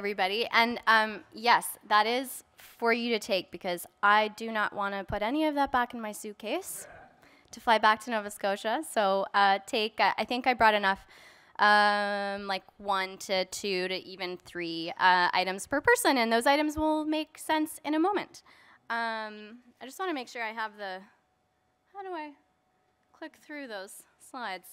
everybody. And yes, that is for you to take because I do not want to put any of that back in my suitcase to fly back to Nova Scotia. So I think I brought enough, like 1 to 2 to even 3 items per person, and those items will make sense in a moment. I just want to make sure I have how do I click through those slides?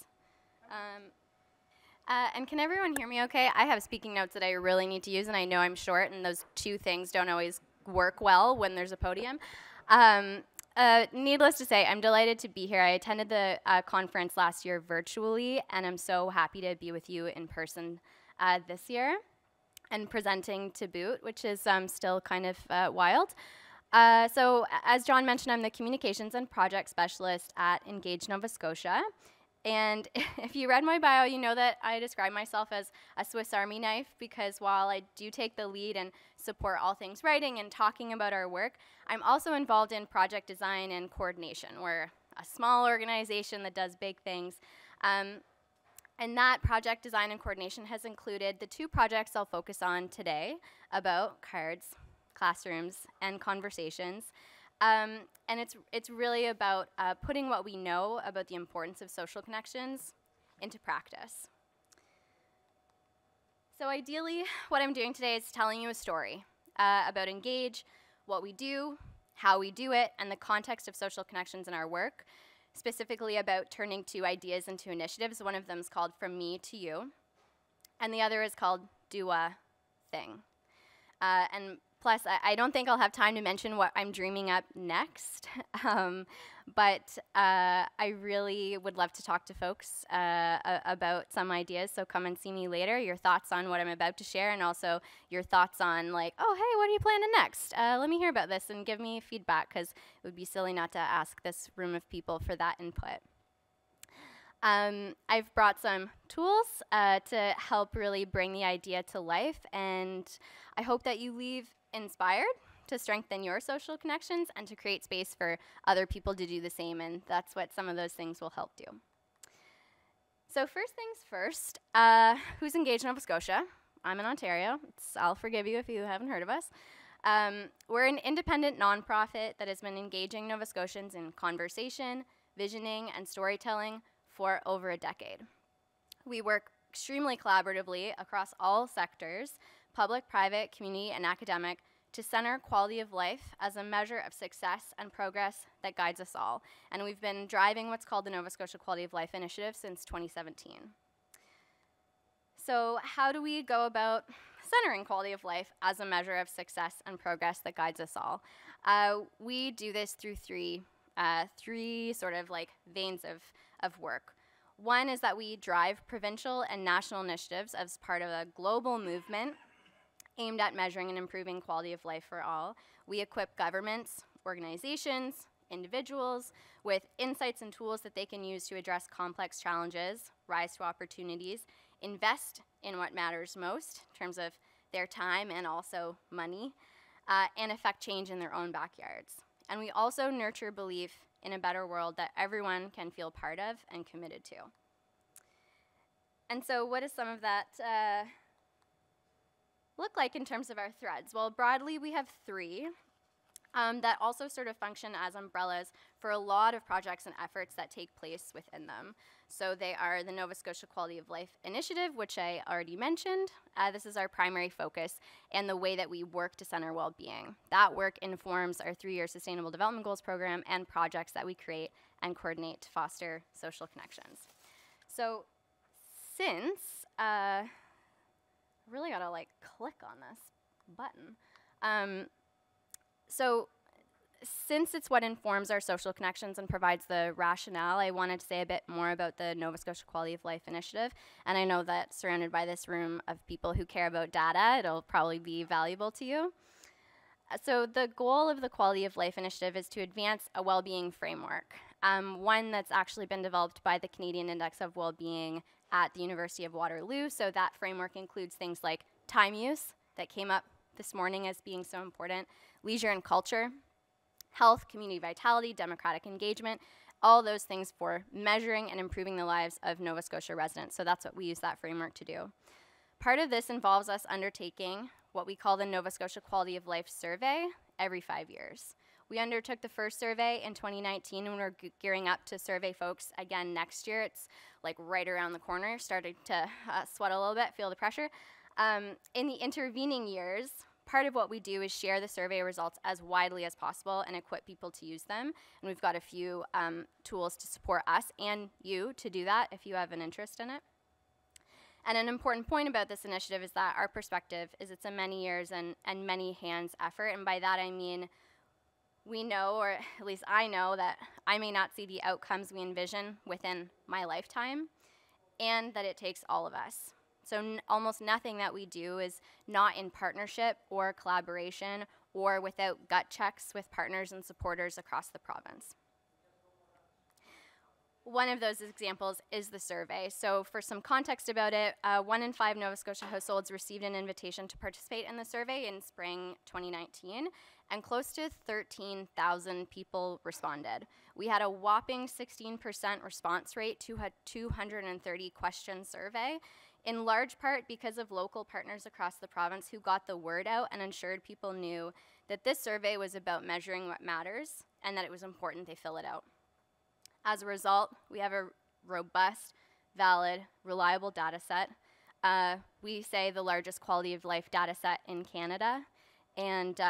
And can everyone hear me okay? I have speaking notes that I really need to use, and I know I'm short, and those two things don't always work well when there's a podium. Needless to say, I'm delighted to be here. I attended the conference last year virtually, and I'm so happy to be with you in person this year and presenting to boot, which is still kind of wild. So as John mentioned, I'm the communications and project specialist at Engage Nova Scotia. And if you read my bio, you know that I describe myself as a Swiss Army knife because while I do take the lead and support all things writing and talking about our work, I'm also involved in project design and coordination. We're a small organization that does big things. And that project design and coordination has included the 2 projects I'll focus on today about cards, classrooms, and conversations. And it's really about putting what we know about the importance of social connections into practice. So ideally, what I'm doing today is telling you a story about Engage, what we do, how we do it, and the context of social connections in our work, specifically about turning 2 ideas into initiatives. One of them is called From Me to You, and the other is called Do a Thing. And plus, I don't think I'll have time to mention what I'm dreaming up next, but I really would love to talk to folks about some ideas, so come and see me later, your thoughts on what I'm about to share, and also your thoughts on like, oh, hey, what are you planning next? Let me hear about this and give me feedback, because it would be silly not to ask this room of people for that input. I've brought some tools to help really bring the idea to life, and I hope that you leave inspired to strengthen your social connections and to create space for other people to do the same, and that's what some of those things will help do. So first things first, who's Engage Nova Scotia? I'm in Ontario. I'll forgive you if you haven't heard of us. We're an independent nonprofit that has been engaging Nova Scotians in conversation, visioning, and storytelling for over a decade. We work extremely collaboratively across all sectors, public, private, community, and academic, to center quality of life as a measure of success and progress that guides us all. And we've been driving what's called the Nova Scotia Quality of Life Initiative since 2017. So how do we go about centering quality of life as a measure of success and progress that guides us all? We do this through three sort of like veins of work. One is that we drive provincial and national initiatives as part of a global movement aimed at measuring and improving quality of life for all. We equip governments, organizations, individuals with insights and tools that they can use to address complex challenges, rise to opportunities, invest in what matters most in terms of their time and also money, and affect change in their own backyards. And we also nurture belief in a better world that everyone can feel part of and committed to. And so what does some of that look like in terms of our threads? Well, broadly, we have 3 that also sort of function as umbrellas for a lot of projects and efforts that take place within them. So they are the Nova Scotia Quality of Life Initiative, which I already mentioned. This is our primary focus and the way that we work to center well-being. That work informs our 3-year Sustainable Development Goals program and projects that we create and coordinate to foster social connections. So since really gotta like click on this button. So since it's what informs our social connections and provides the rationale, I wanted to say a bit more about the Nova Scotia Quality of Life Initiative. And I know that surrounded by this room of people who care about data, it'll probably be valuable to you. So the goal of the Quality of Life Initiative is to advance a well-being framework, one that's actually been developed by the Canadian Index of Wellbeing at the University of Waterloo. So that framework includes things like time use, that came up this morning as being so important, leisure and culture, health, community vitality, democratic engagement, all those things for measuring and improving the lives of Nova Scotia residents. So that's what we use that framework to do. Part of this involves us undertaking what we call the Nova Scotia Quality of Life Survey every 5 years. We undertook the first survey in 2019, and we're gearing up to survey folks again next year. It's like right around the corner, starting to sweat a little bit, feel the pressure. In the intervening years, part of what we do is share the survey results as widely as possible and equip people to use them. And we've got a few tools to support us and you to do that if you have an interest in it. And an important point about this initiative is that our perspective is it's a many years and many hands effort. And by that I mean we know, or at least I know, that I may not see the outcomes we envision within my lifetime, and that it takes all of us. So almost nothing that we do is not in partnership or collaboration or without gut checks with partners and supporters across the province. One of those examples is the survey. So for some context about it, 1 in 5 Nova Scotia households received an invitation to participate in the survey in spring 2019, and close to 13,000 people responded. We had a whopping 16% response rate to a 230 question survey, in large part because of local partners across the province who got the word out and ensured people knew that this survey was about measuring what matters and that it was important they fill it out. As a result, we have a robust, valid, reliable data set. We say the largest quality of life data set in Canada. And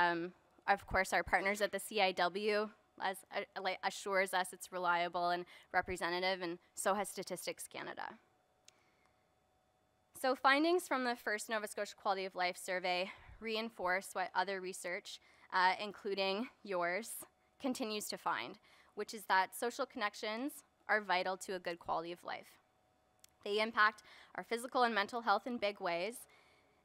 of course, our partners at the CIW assures us it's reliable and representative, and so has Statistics Canada. So findings from the first Nova Scotia Quality of Life survey reinforce what other research, including yours, continues to find, which is that social connections are vital to a good quality of life. They impact our physical and mental health in big ways,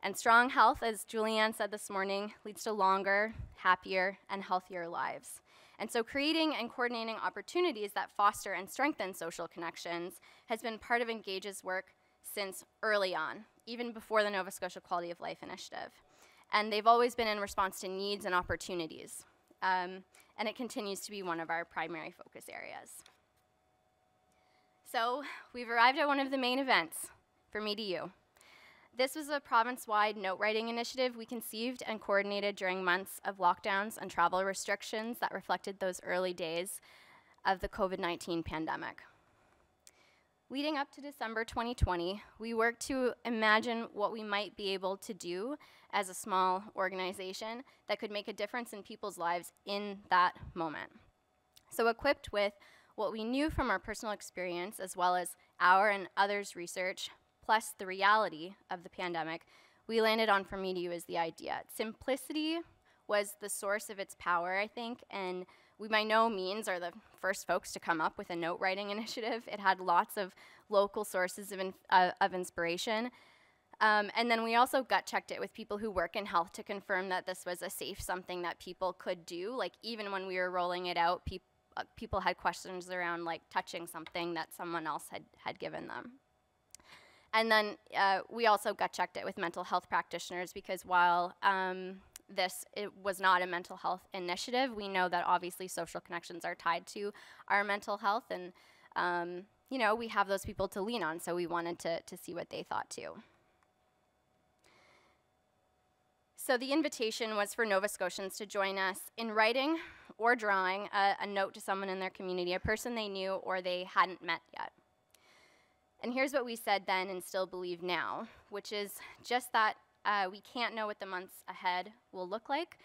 and strong health, as Julianne said this morning, leads to longer, happier, and healthier lives. And so creating and coordinating opportunities that foster and strengthen social connections has been part of Engage's work since early on, even before the Nova Scotia Quality of Life Initiative. And they've always been in response to needs and opportunities. And it continues to be one of our primary focus areas. So we've arrived at one of the main events, For Me to You. This was a province-wide note-writing initiative we conceived and coordinated during months of lockdowns and travel restrictions that reflected those early days of the COVID-19 pandemic. Leading up to December 2020, we worked to imagine what we might be able to do as a small organization that could make a difference in people's lives in that moment. So equipped with what we knew from our personal experience, as well as our and others' research, plus the reality of the pandemic, we landed on For Me to You as the idea. Simplicity was the source of its power, I think, and we by no means are the first folks to come up with a note-writing initiative. It had lots of local sources of inspiration. And then we also gut-checked it with people who work in health to confirm that this was a safe something that people could do. Like, even when we were rolling it out, people had questions around, like, touching something that someone else had given them. And then we also gut-checked it with mental health practitioners, because while it was not a mental health initiative, we know that obviously social connections are tied to our mental health, and you know, we have those people to lean on, so we wanted to see what they thought too. So the invitation was for Nova Scotians to join us in writing or drawing a note to someone in their community, a person they knew or they hadn't met yet. And here's what we said then and still believe now, which is just that we can't know what the months ahead will look like.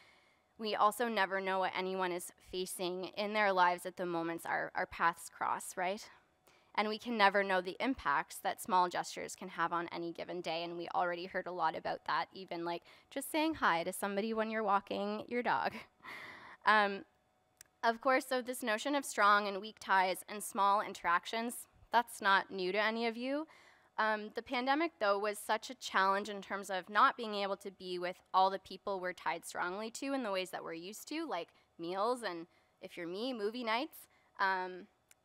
We also never know what anyone is facing in their lives at the moments our paths cross, right? And we can never know the impacts that small gestures can have on any given day, and we already heard a lot about that, even like just saying hi to somebody when you're walking your dog. Of course, so this notion of strong and weak ties and small interactions, that's not new to any of you. The pandemic, though, was such a challenge in terms of not being able to be with all the people we're tied strongly to in the ways that we're used to, like meals and, if you're me, movie nights.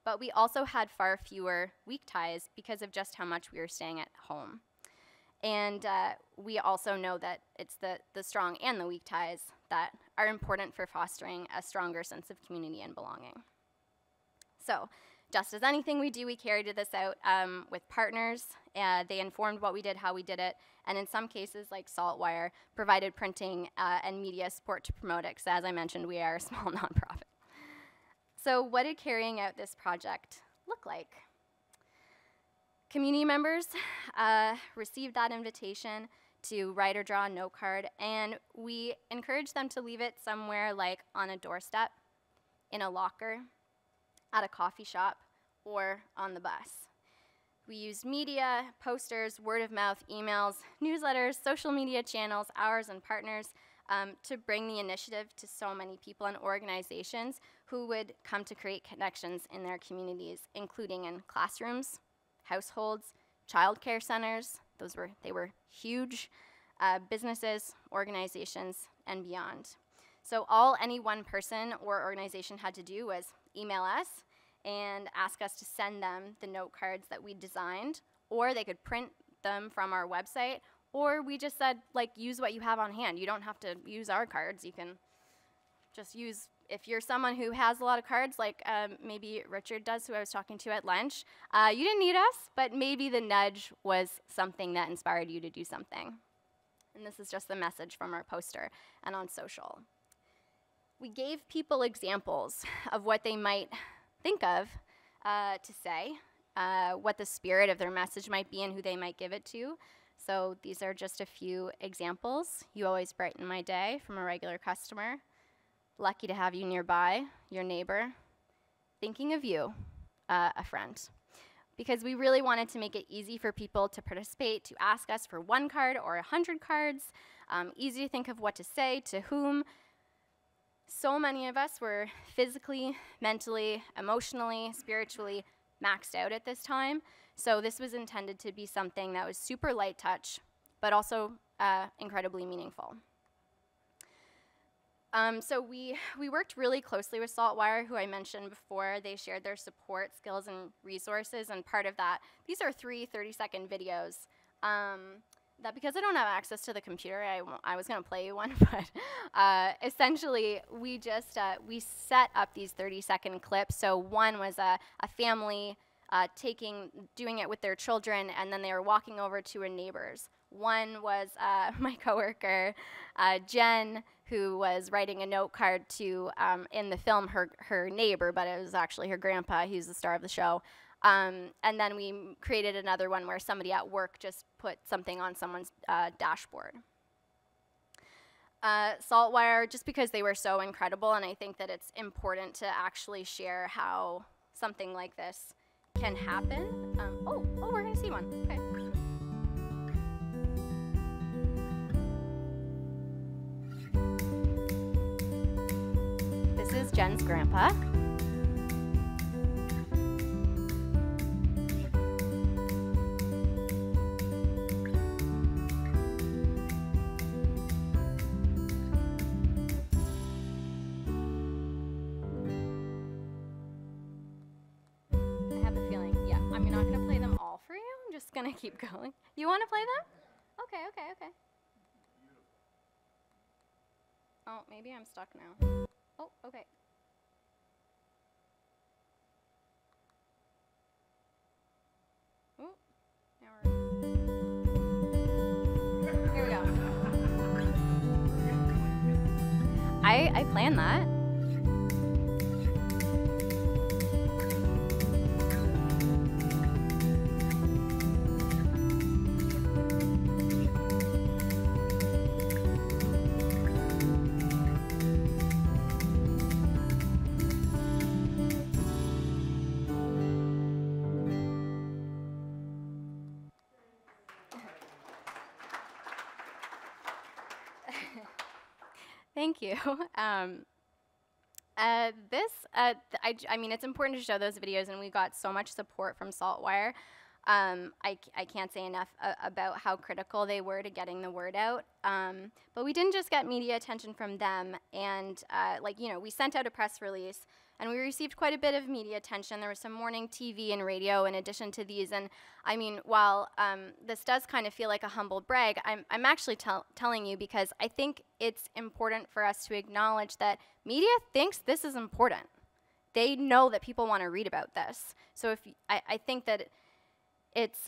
But we also had far fewer weak ties because of just how much we were staying at home. And we also know that it's the strong and the weak ties that are important for fostering a stronger sense of community and belonging. So, just as anything we do, we carried this out with partners. They informed what we did, how we did it, And in some cases, like Saltwire, provided printing and media support to promote it, because as I mentioned, we are a small nonprofit. So what did carrying out this project look like? Community members received that invitation to write or draw a note card, and we encouraged them to leave it somewhere like on a doorstep, in a locker, at a coffee shop, or on the bus. We used media, posters, word of mouth, emails, newsletters, social media channels, ours and partners, to bring the initiative to so many people and organizations who would come to create connections in their communities, including in classrooms, households, childcare centers. They were huge, businesses, organizations, and beyond. So all any one person or organization had to do was email us and ask us to send them the note cards that we designed, or they could print them from our website, or we just said, like, use what you have on hand. You don't have to use our cards. You can just use, if you're someone who has a lot of cards, like maybe Richard does, who I was talking to at lunch, you didn't need us, but maybe the nudge was something that inspired you to do something. And this is just the message from our poster and on social. We gave people examples of what they might think of to say, what the spirit of their message might be and who they might give it to. So these are just a few examples. You always brighten my day, from a regular customer. Lucky to have you nearby, your neighbor. Thinking of you, a friend. Because we really wanted to make it easy for people to participate, to ask us for 1 card or 100 cards. Easy to think of what to say, to whom. So many of us were physically, mentally, emotionally, spiritually maxed out at this time. So this was intended to be something that was super light touch, but also incredibly meaningful. So we worked really closely with Saltwire, who I mentioned before. They shared their support, skills, and resources, and part of that, these are 3 30-second videos. That because I don't have access to the computer, I was going to play you one, but essentially we just we set up these 30-second clips. So one was a family doing it with their children, and then they were walking over to a neighbor's. One was my coworker, Jen, who was writing a note card to, in the film, her neighbor, but it was actually her grandpa. He's the star of the show. And then we created another one where somebody at work just put something on someone's dashboard. Saltwire, just because they were so incredible, and I think that it's important to actually share how something like this can happen. Oh, we're going to see one. Okay. This is Jen's grandpa. Gonna keep going. You want to play them? Okay. Oh, maybe I'm stuck now. Oh, okay. Oh, now we're... Here we go. I planned that. Thank you. I mean, it's important to show those videos, and we got so much support from Saltwire. I can't say enough about how critical they were to getting the word out. But we didn't just get media attention from them, and we sent out a press release, and we received quite a bit of media attention. There was some morning TV and radio in addition to these, and I mean, while this does kind of feel like a humble brag, I'm actually telling you because I think it's important for us to acknowledge that media thinks this is important. They know that people want to read about this. So I think that it's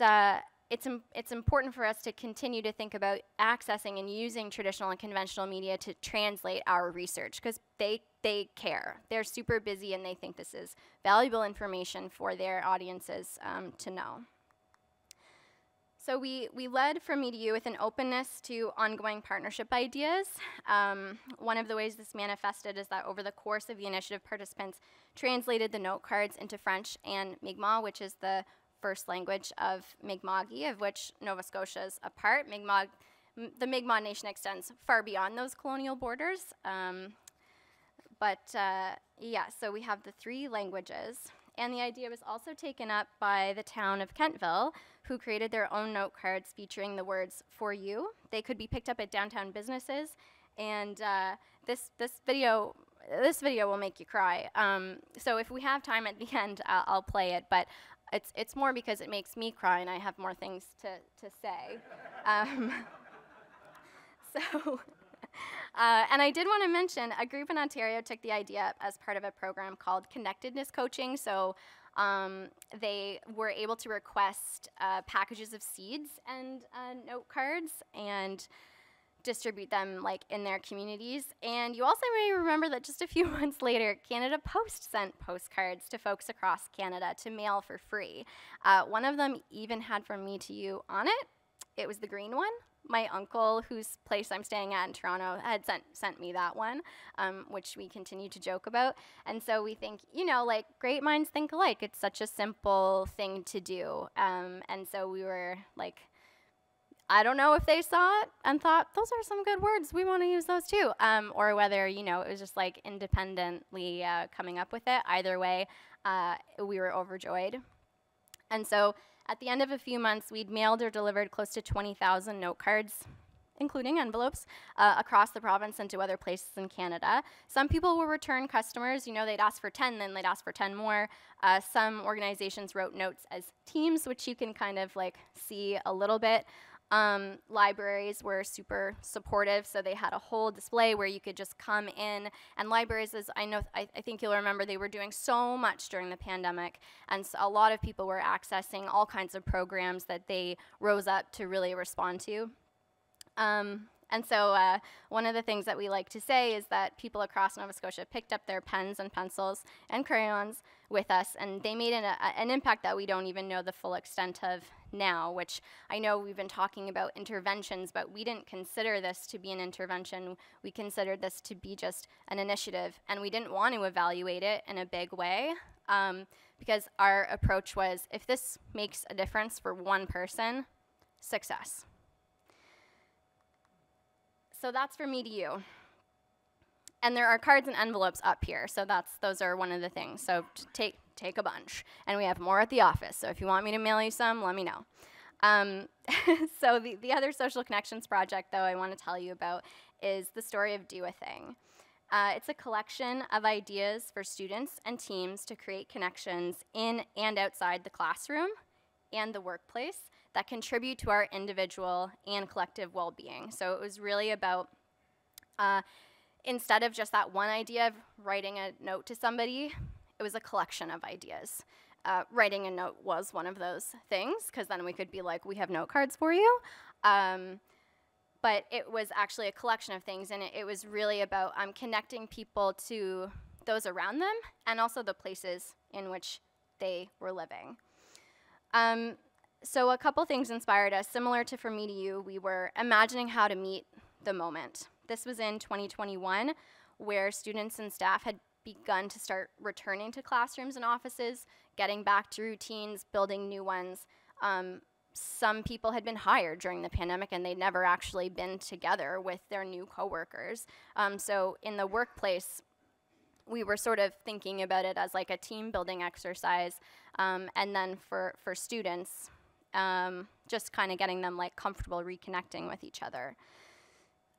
it's important for us to continue to think about accessing and using traditional and conventional media to translate our research, because they care. They're super busy and they think this is valuable information for their audiences to know. So we led from Me to You with an openness to ongoing partnership ideas. One of the ways this manifested is that over the course of the initiative, participants translated the note cards into French and Mi'kmaq, which is the first language of Mi'kmaqi, of which Nova Scotia is a part. The Mi'kmaq Nation extends far beyond those colonial borders. Yeah, so we have the 3 languages. And the idea was also taken up by the town of Kentville, who created their own note cards featuring the words "for you." They could be picked up at downtown businesses, and this video will make you cry. So if we have time at the end, I'll play it. But it's more because it makes me cry, and I have more things to say. And I did want to mention, a group in Ontario took the idea up as part of a program called Connectedness Coaching. So they were able to request packages of seeds and note cards and distribute them like in their communities. And you also may remember that just a few months later, Canada Post sent postcards to folks across Canada to mail for free. One of them even had From Me to You on it. It was the green one. My uncle, whose place I'm staying at in Toronto, had sent me that one, which we continue to joke about. And so we think, like, great minds think alike. It's such a simple thing to do. And so we were like, I don't know if they saw it and thought, those are some good words, we want to use those too. Or whether, it was just like independently coming up with it. Either way, we were overjoyed. And so at the end of a few months, we'd mailed or delivered close to 20,000 note cards, including envelopes, across the province and to other places in Canada. Some people were return customers. They'd ask for 10, then they'd ask for 10 more. Some organizations wrote notes as teams, which you can kind of like see a little bit. Libraries were super supportive, so they had a whole display where you could just come in. And libraries, as I think you'll remember, they were doing so much during the pandemic, and so a lot of people were accessing all kinds of programs that they rose up to really respond to. And so one of the things that we like to say is that people across Nova Scotia picked up their pens and pencils and crayons with us, and they made an impact that we don't even know the full extent of now, which I know we've been talking about interventions, but we didn't consider this to be an intervention. We considered this to be just an initiative, and we didn't want to evaluate it in a big way because our approach was, if this makes a difference for one person, success. So that's From Me to You. And there are cards and envelopes up here, so those are one of the things. So take a bunch. And we have more at the office, so if you want me to mail you some, let me know. So the other social connections project, though, I want to tell you about is the story of Do a Thing. It's a collection of ideas for students and teams to create connections in and outside the classroom and the workplace that contribute to our individual and collective well-being. So it was really about, instead of just that one idea of writing a note to somebody, it was a collection of ideas. Writing a note was one of those things, because then we could be like, we have note cards for you. But it was actually a collection of things, and it was really about connecting people to those around them and also the places in which they were living. So a couple things inspired us. Similar to From Me to You, we were imagining how to meet the moment. This was in 2021, where students and staff had begun to start returning to classrooms and offices, getting back to routines, building new ones. Some people had been hired during the pandemic, and they'd never actually been together with their new coworkers. So in the workplace, we were sort of thinking about it as like a team building exercise. And then for students, just kind of getting them like comfortable reconnecting with each other.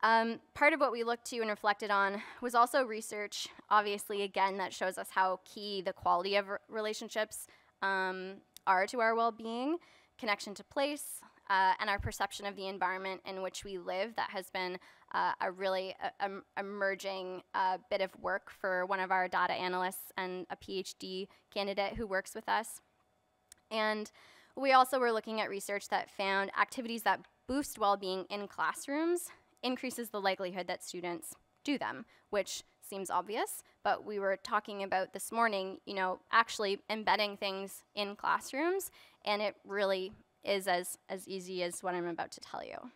Part of what we looked to and reflected on was also research, obviously, again, that shows us how key the quality of relationships are to our well-being, connection to place, and our perception of the environment in which we live. That has been a really emerging bit of work for one of our data analysts and a PhD candidate who works with us. And We also were looking at research that found activities that boost well-being in classrooms increases the likelihood that students do them, which seems obvious, but we were talking about this morning, you know, actually embedding things in classrooms, and it really is as easy as what I'm about to tell you.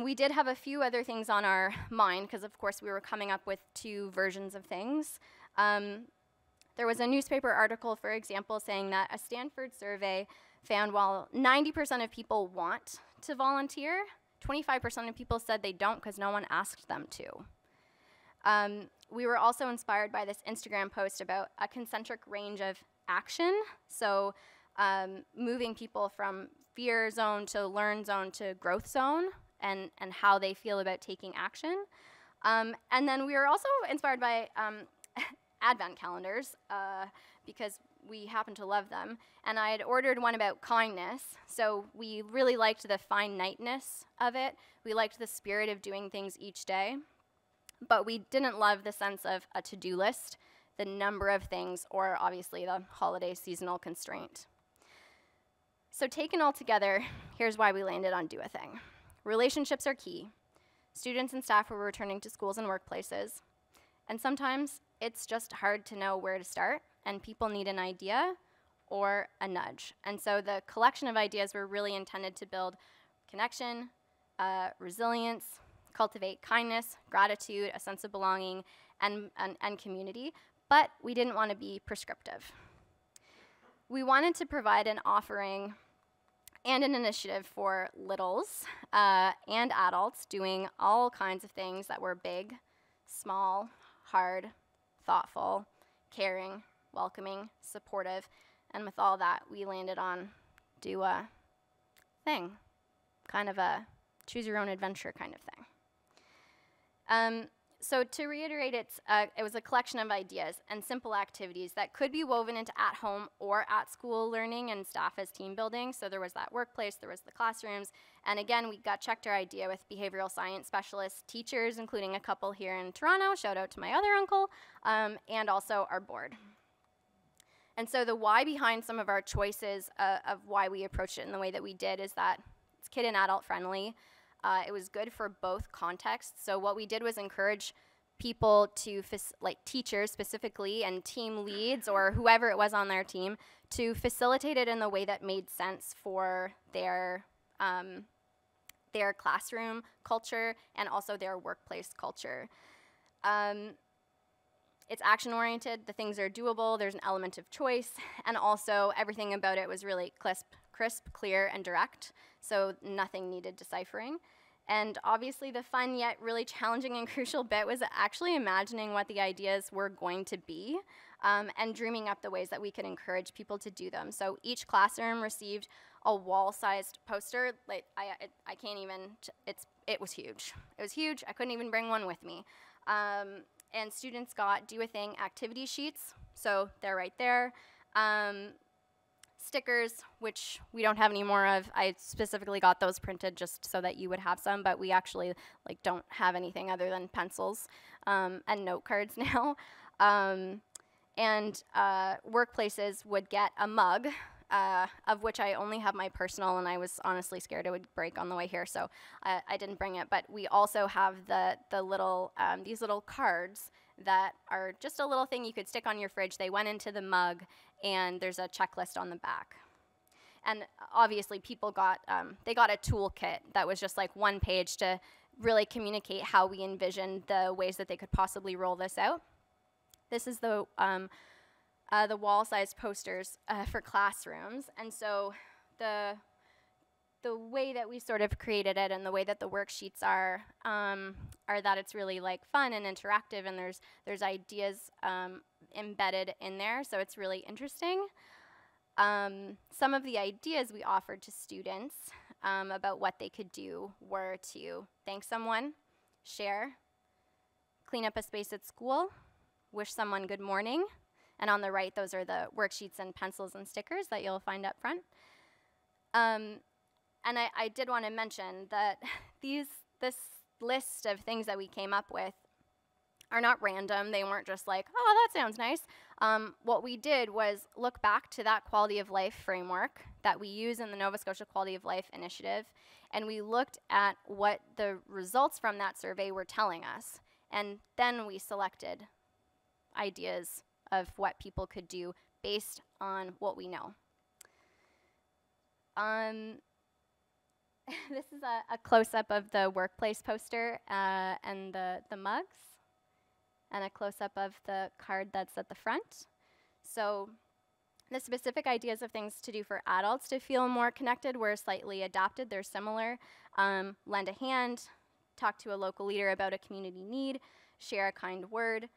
We did have a few other things on our mind, because of course we were coming up with 2 versions of things. There was a newspaper article, for example, saying that a Stanford survey found while 90% of people want to volunteer, 25% of people said they don't because no one asked them to. We were also inspired by this Instagram post about a concentric range of action. So moving people from fear zone to learn zone to growth zone, and how they feel about taking action. And then we were also inspired by Advent calendars because we happen to love them. And I had ordered one about kindness. So we really liked the finiteness of it. We liked the spirit of doing things each day. But we didn't love the sense of a to-do list, the number of things, or obviously the holiday seasonal constraint. So taken all together, here's why we landed on Do a Thing. Relationships are key. Students and staff were returning to schools and workplaces. And sometimes it's just hard to know where to start, and people need an idea or a nudge. And so the collection of ideas were really intended to build connection, resilience, cultivate kindness, gratitude, a sense of belonging, and community, but we didn't want to be prescriptive. We wanted to provide an offering and an initiative for littles and adults doing all kinds of things that were big, small, hard, thoughtful, caring, welcoming, supportive, and with all that, we landed on Do a Thing, kind of a choose your own adventure kind of thing. So to reiterate, it was a collection of ideas and simple activities that could be woven into at-home or at-school learning and staff as team building. So there was that workplace, there was the classrooms, and again, we checked our idea with behavioral science specialists, teachers, including a couple here in Toronto, shout out to my other uncle, and also our board. And so the why behind some of our choices of why we approached it in the way that we did is that it's kid and adult friendly. It was good for both contexts. So what we did was encourage people to, like teachers specifically and team leads or whoever it was on their team, to facilitate it in the way that made sense for their classroom culture and also their workplace culture. It's action-oriented, the things are doable, there's an element of choice, and also everything about it was really crisp, clear, and direct, so nothing needed deciphering. And obviously the fun yet really challenging and crucial bit was actually imagining what the ideas were going to be and dreaming up the ways that we could encourage people to do them. So each classroom received a wall-sized poster. Like I can't even, it was huge. It was huge, I couldn't even bring one with me. And students got Do a Thing activity sheets, so they're right there. Stickers, which we don't have any more of. I specifically got those printed just so that you would have some, but we actually don't have anything other than pencils and note cards now. Workplaces would get a mug, of which I only have my personal, and I was honestly scared it would break on the way here, so I didn't bring it. But we also have the little these little cards that are just a little thing you could stick on your fridge. They went into the mug, and there's a checklist on the back. And obviously, people got they got a toolkit that was just like one page to really communicate how we envisioned the ways that they could possibly roll this out. This is the wall-sized posters for classrooms, and so the way that we sort of created it and the way that the worksheets are that it's really fun and interactive, and there's ideas embedded in there, so it's really interesting. Some of the ideas we offered to students about what they could do were to thank someone, share, clean up a space at school, wish someone good morning, and on the right, those are the worksheets and pencils and stickers that you'll find up front. And I did want to mention that this list of things that we came up with are not random. They weren't just like, oh, that sounds nice. what we did was look back to that quality of life framework that we use in the Nova Scotia Quality of Life Initiative, and we looked at what the results from that survey were telling us. And then we selected ideas of what people could do based on what we know. This is a close-up of the workplace poster and the mugs, and a close-up of the card that's at the front. So the specific ideas of things to do for adults to feel more connected were slightly adapted. They're similar. Lend a hand, talk to a local leader about a community need, share a kind word,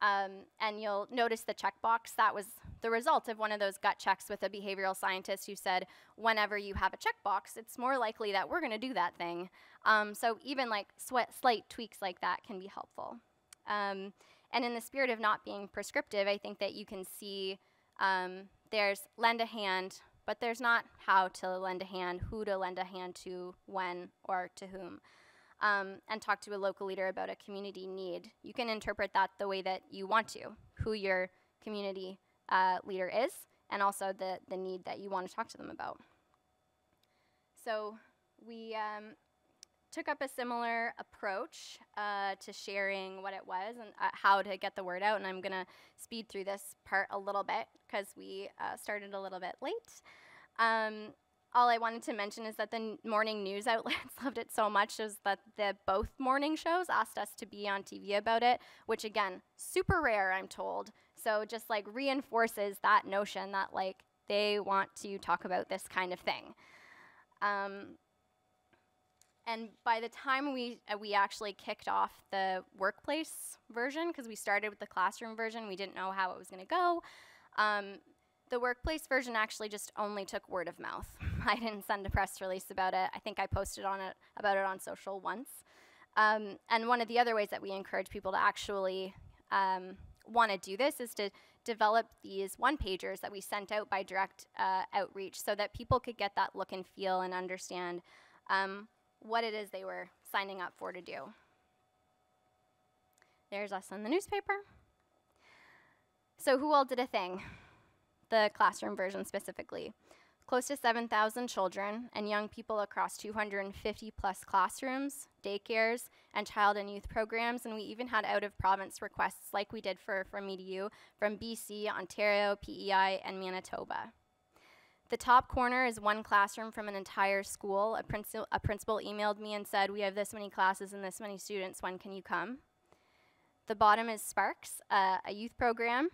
and you'll notice the checkbox. That was the result of one of those gut checks with a behavioral scientist who said, whenever you have a checkbox, it's more likely that we're going to do that thing. So even like slight tweaks like that can be helpful. And in the spirit of not being prescriptive, I think that you can see there's lend a hand, but there's not how to lend a hand, who to lend a hand to, when, or to whom. And talk to a local leader about a community need. You can interpret that the way that you want to, who your community leader is, and also the need that you want to talk to them about. So we took up a similar approach to sharing what it was and how to get the word out, and I'm going to speed through this part a little bit because we started a little bit late. All I wanted to mention is that the morning news outlets loved it so much is that both morning shows asked us to be on TV about it, which again, super rare, I'm told. So just like reinforces that notion that like they want to talk about this kind of thing. And by the time we actually kicked off the workplace version, because we started with the classroom version, we didn't know how it was going to go. The workplace version actually just only took word of mouth. I didn't send a press release about it. I think I posted about it on social once. And one of the other ways that we encourage people to actually want to do this is to develop these one-pagers that we sent out by direct outreach so that people could get that look and feel and understand what it is they were signing up for to do. There's us in the newspaper. So who all did a thing? The classroom version specifically. Close to 7,000 children and young people across 250 plus classrooms, daycares, and child and youth programs, and we even had out-of-province requests like we did for MeToYou from BC, Ontario, PEI, and Manitoba. The top corner is one classroom from an entire school. A principal emailed me and said, we have this many classes and this many students, when can you come? The bottom is Sparks, a youth program.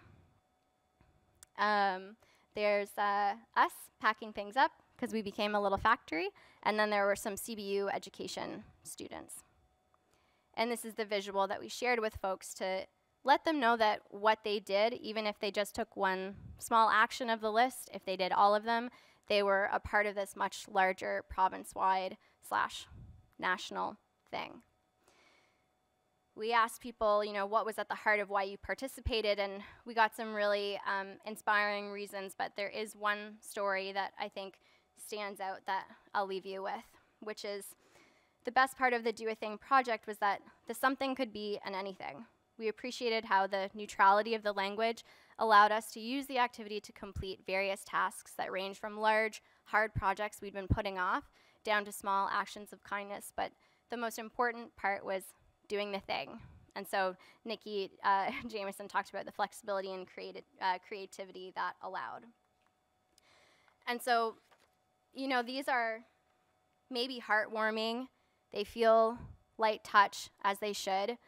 There's us packing things up because we became a little factory, and then there were some CBU education students. And this is the visual that we shared with folks to let them know that what they did, even if they just took one small action of the list, if they did all of them, they were a part of this much larger province-wide / national thing. We asked people, what was at the heart of why you participated, and we got some really inspiring reasons, but there is one story that I think stands out that I'll leave you with, which is the best part of the Do a Thing project was that the something could be an anything. We appreciated how the neutrality of the language allowed us to use the activity to complete various tasks that range from large, hard projects we'd been putting off down to small actions of kindness, but the most important part was doing the thing. And so Nikki Jameson talked about the flexibility and creativity that allowed. And so, these are maybe heartwarming. They feel light touch, as they should.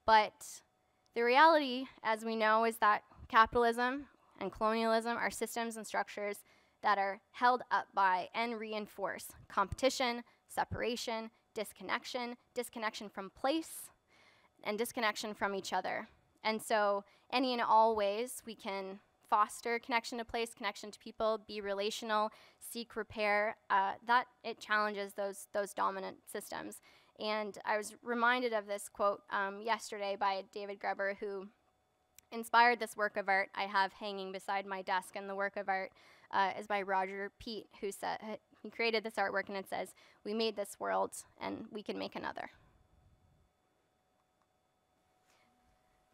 But the reality, as we know, is that capitalism and colonialism are systems and structures that are held up by and reinforce competition, separation, disconnection from place, and disconnection from each other. And so any and all ways we can foster connection to place, connection to people, be relational, seek repair, that it challenges those dominant systems. And I was reminded of this quote yesterday by David Gruber, who inspired this work of art I have hanging beside my desk. And the work of art is by Roger Pete, who said, he created this artwork, and it says, "We made this world, and we can make another."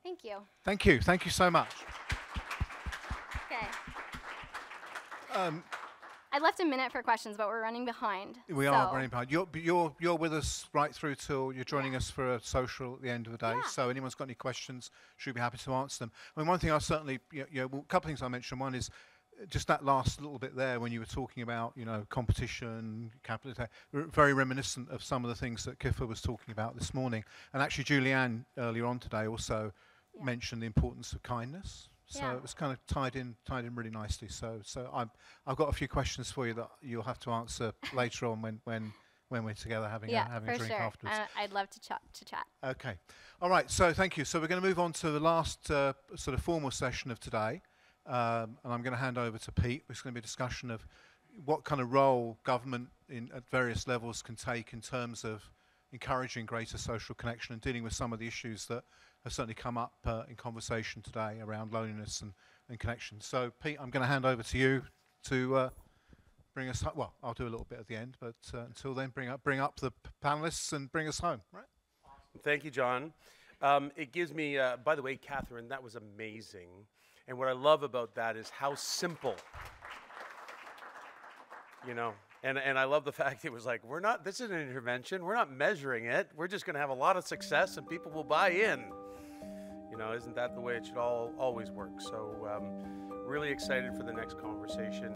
Thank you. Thank you. Thank you so much. Okay. I left a minute for questions, but we're running behind. We are running behind. You're with us right through till you're joining us for a social at the end of the day. Yeah. So anyone's got any questions, should be happy to answer them. I mean, one thing I certainly, a couple of things I mentioned. One is just that last little bit there when you were talking about, competition, capital, very reminiscent of some of the things that Kiffer was talking about this morning. And actually, Julianne earlier on today also mentioned the importance of kindness. So it was kind of tied in really nicely. So I've got a few questions for you that you'll have to answer later on when we're together having a drink afterwards. I'd love to chat. Okay. All right. So thank you. So we're going to move on to the last sort of formal session of today. And I'm going to hand over to Pete. It's going to be a discussion of what kind of role government at various levels can take in terms of encouraging greater social connection and dealing with some of the issues that have certainly come up in conversation today around loneliness and connection. So, Pete, I'm going to hand over to you to bring us home. Well, I'll do a little bit at the end, but until then, bring up the panelists and bring us home. Right? Awesome. Thank you, John. It gives me, by the way, Catherine, that was amazing. And what I love about that is how simple, and I love the fact it was like, this is an intervention. We're not measuring it. We're just going to have a lot of success and people will buy in. Isn't that the way it should always work? So really excited for the next conversation.